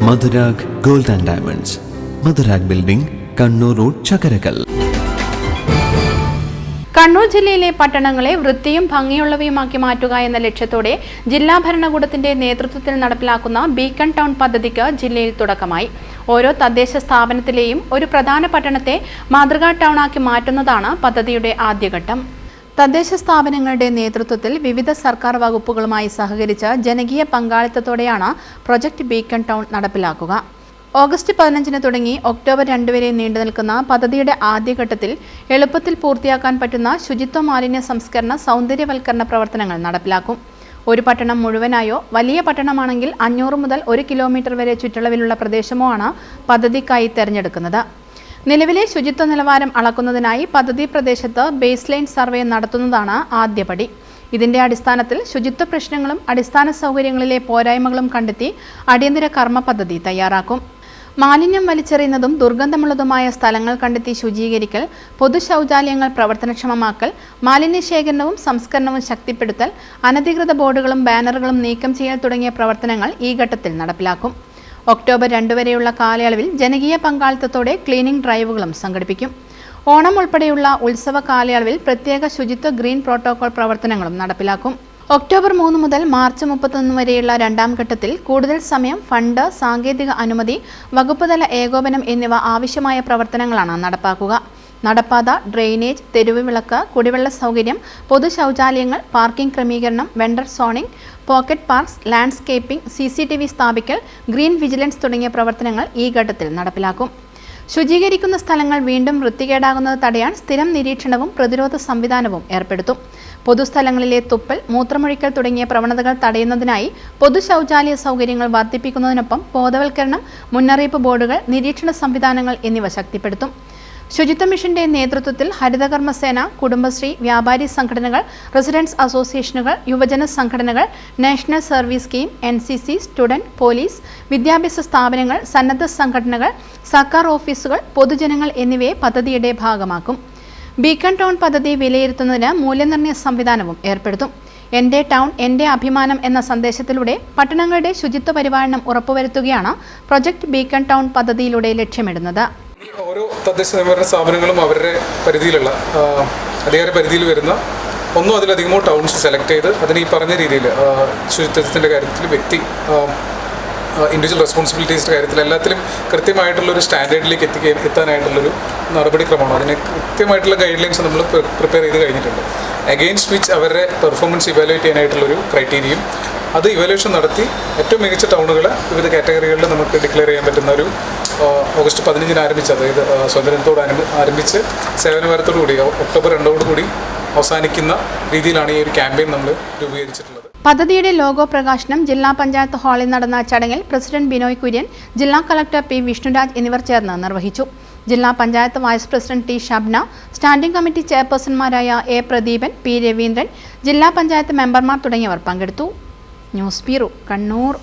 Madhurag gold and diamonds, Madhurag building, Kannur road, Chakkarakal. Kannur ജില്ലയിലെ പട്ടണങ്ങളെ വൃത്തിയും ഭംഗിയുള്ളവയുമാക്കി മാറ്റുക എന്ന ലക്ഷ്യത്തോടെ ജില്ലാ ഭരണകൂടത്തിന്റെ നേതൃത്വത്തിൽ നടപ്പിലാക്കുന്ന ബീക്കൺ ടൗൺ പദ്ധതിക്ക് ജില്ലയിൽ തുടക്കമായി. ഓരോ തദ്ദേശ സ്ഥാപനത്തിലെയും ഒരു പ്രധാന പട്ടണത്തെ മാതൃകാ ടൗണാക്കി മാറ്റുന്നതാണ് പദ്ധതിയുടെ ആദ്യഘട്ടം. തദ്ദേശ സ്ഥാപനങ്ങളുടെ നേതൃത്വത്തിൽ വിവിധ സർക്കാർ വകുപ്പുകളുമായി സഹകരിച്ച് ജനകീയ പങ്കാളിത്തത്തോടെയാണ് പ്രൊജക്ട് ബീക്കൺ ടൗൺ നടപ്പിലാക്കുക. ഓഗസ്റ്റ് 15 തുടങ്ങി ഒക്ടോബർ 2 വരെ നീണ്ടുനിൽക്കുന്ന പദ്ധതിയുടെ ആദ്യഘട്ടത്തിൽ എളുപ്പത്തിൽ പൂർത്തിയാക്കാൻ പറ്റുന്ന ശുചിത്വ മാലിന്യ സംസ്കരണ സൗന്ദര്യവൽക്കരണ പ്രവർത്തനങ്ങൾ നടപ്പിലാക്കും. ഒരു പട്ടണം മുഴുവനായോ വലിയ പട്ടണമാണെങ്കിൽ 500 മുതൽ 1 കിലോമീറ്റർ വരെ ചുറ്റളവിലുള്ള പ്രദേശമോ ആണ് പദ്ധതിക്കായി തിരഞ്ഞെടുക്കുന്നത്. നിലവിലെ ശുചിത്വ നിലവാരം അളക്കുന്നതിനായി പദ്ധതി പ്രദേശത്ത് ബേസ് ലൈൻ സർവേ നടത്തുന്നതാണ് ആദ്യപടി. ഇതിന്റെ അടിസ്ഥാനത്തിൽ ശുചിത്വ പ്രശ്നങ്ങളും അടിസ്ഥാന സൗകര്യങ്ങളിലെ പോരായ്മകളും കണ്ടെത്തി അടിയന്തര കർമ്മ പദ്ധതി തയ്യാറാക്കും. മാലിന്യം വലിച്ചെറിയുന്നതും ദുർഗന്ധമുള്ളതുമായ സ്ഥലങ്ങൾ കണ്ടെത്തി ശുചീകരിക്കൽ, പൊതു ശൗചാലയങ്ങൾ പ്രവർത്തനക്ഷമമാക്കൽ, മാലിന്യ ശേഖരണവും സംസ്കരണവും ശക്തിപ്പെടുത്തൽ, അനധികൃത ബോർഡുകളും ബാനറുകളും നീക്കം ചെയ്യൽ തുടങ്ങിയ പ്രവർത്തനങ്ങൾ ഈ ഘട്ടത്തിൽ നടപ്പിലാക്കും. ഒക്ടോബർ 2 വരെയുള്ള കാലയളവിൽ ജനകീയ പങ്കാളിത്തത്തോടെ ക്ലീനിംഗ് ഡ്രൈവുകളും സംഘടിപ്പിക്കും. ഓണം ഉൾപ്പെടെയുള്ള ഉത്സവ കാലയളവിൽ പ്രത്യേക ശുചിത്വ ഗ്രീൻ പ്രോട്ടോകോൾ പ്രവർത്തനങ്ങളും നടപ്പിലാക്കും. ഒക്ടോബർ 3 മുതൽ മാർച്ച് 31 വരെയുള്ള രണ്ടാം ഘട്ടത്തിൽ കൂടുതൽ സമയം, ഫണ്ട്, സാങ്കേതിക അനുമതി, വകുപ്പുതല ഏകോപനം എന്നിവ ആവശ്യമായ പ്രവർത്തനങ്ങളാണ് നടപ്പാക്കുക. നടപ്പാത, ഡ്രെയിനേജ്, തെരുവ് വിളക്ക്, കുടിവെള്ള സൗകര്യം, പൊതു ശൗചാലയങ്ങൾ, പാർക്കിംഗ് ക്രമീകരണം, vendor zoning, pocket parks, landscaping, CCTV സ്ഥാപിക്കൽ, ഗ്രീൻ വിജിലൻസ് തുടങ്ങിയ പ്രവർത്തനങ്ങൾ ഈ ഘട്ടത്തിൽ നടപ്പിലാക്കും. ശുചീകരിക്കുന്ന സ്ഥലങ്ങൾ വീണ്ടും വൃത്തികേടാകുന്നത് തടയാൻ സ്ഥിരം നിരീക്ഷണവും പ്രതിരോധ സംവിധാനവും ഏർപ്പെടുത്തും. പൊതുസ്ഥലങ്ങളിലെ തുപ്പൽ, മൂത്രമൊഴിക്കൽ തുടങ്ങിയ പ്രവണതകൾ തടയുന്നതിനായി പൊതു ശൗചാലയ സൗകര്യങ്ങൾ വർദ്ധിപ്പിക്കുന്നതിനൊപ്പം ബോധവൽക്കരണം, മുന്നറിയിപ്പ് ബോർഡുകൾ, നിരീക്ഷണ സംവിധാനങ്ങൾ എന്നിവ ശക്തിപ്പെടുത്തും. ശുചിത്വ മിഷന്റെ നേതൃത്വത്തിൽ ഹരിതകർമ്മസേന, കുടുംബശ്രീ, വ്യാപാരി സംഘടനകൾ, റെസിഡൻസ് അസോസിയേഷനുകൾ, യുവജന സംഘടനകൾ, national service scheme, NCC, student, police, വിദ്യാഭ്യാസ സ്ഥാപനങ്ങൾ, സന്നദ്ധ സംഘടനകൾ, സർക്കാർ ഓഫീസുകൾ, പൊതുജനങ്ങൾ എന്നിവയെ പദ്ധതിയുടെ ഭാഗമാക്കും. ബീക്കൺ ടൗൺ പദ്ധതി വിലയിരുത്തുന്നതിന് മൂല്യനിർണ്ണയ സംവിധാനവും ഏർപ്പെടുത്തും. എൻ്റെ ടൗൺ എൻ്റെ അഭിമാനം എന്ന സന്ദേശത്തിലൂടെ പട്ടണങ്ങളുടെ ശുചിത്വ പരിപാലനം ഉറപ്പുവരുത്തുകയാണ് പ്രൊജക്ട് ബീക്കൺ ടൗൺ പദ്ധതിയിലൂടെ ലക്ഷ്യമിടുന്നത്. ഓരോ തദ്ദേശ സ്വയംഭരണ സ്ഥാപനങ്ങളും അവരുടെ പരിധിയിലുള്ള അധികാര പരിധിയിൽ വരുന്ന ഒന്നോ അതിലധികമോ ടൗൺസ് സെലക്ട് ചെയ്ത് അതിന് ഈ പറഞ്ഞ രീതിയിൽ ശുചിത്വത്തിൻ്റെ കാര്യത്തിൽ വ്യക്തി ഇൻഡിവിജ്വൽ റെസ്പോൺസിബിലിറ്റീസിൻ്റെ കാര്യത്തിൽ എല്ലാത്തിലും കൃത്യമായിട്ടുള്ളൊരു സ്റ്റാൻഡേർഡിലേക്ക് എത്താനായിട്ടുള്ളൊരു നടപടിക്രമമാണ്. അതിന് കൃത്യമായിട്ടുള്ള ഗൈഡ് ലൈൻസ് നമ്മൾ പ്രിപ്പയർ ചെയ്ത് കഴിഞ്ഞിട്ടുണ്ട്. അഗെയിൻസ്റ്റ് വിച്ച് അവരുടെ പെർഫോമൻസ് ഇവാലുവേറ്റ് ചെയ്യാനായിട്ടുള്ളൊരു ക്രൈറ്റീരിയയും അത് ഇവാലുവേഷൻ നടത്തി ഏറ്റവും മികച്ച ടൗണുകൾ വിവിധ കാറ്റഗറികളിൽ നമുക്ക് ഡിക്ലെയർ ചെയ്യാൻ പറ്റുന്ന ഒരു ഓഗസ്റ്റ് 15 ആരംഭിച്ച്, അതായത് സ്വാതന്ത്ര്യത്തോട് ആരംഭിച്ച് സേവനവാരത്തോടുകൂടി ഒക്ടോബർ 2 അവസാനിക്കുന്ന രീതിയിലാണ് ഈ ഒരു ക്യാമ്പയിൻ നമ്മൾ രൂപീകരിച്ചിട്ടുള്ളത്. പദ്ധതിയുടെ ലോഗോ പ്രകാശനം ജില്ലാ പഞ്ചായത്ത് ഹാളിൽ നടന്ന ചടങ്ങിൽ പ്രസിഡന്റ് ബിനോയ് കുര്യൻ, ജില്ലാ കളക്ടർ P. വിഷ്ണുരാജ് എന്നിവർ ചേർന്ന് നിർവഹിച്ചു. ജില്ലാ panchayat vice president T. Shabna, standing committee ചെയർപേഴ്സൺമാരായ A. പ്രദീപൻ, P. രവീന്ദ്രൻ, ജില്ലാ പഞ്ചായത്ത് മെമ്പർമാർ തുടങ്ങിയവർ പങ്കെടുത്തു. News bureau, Kannur.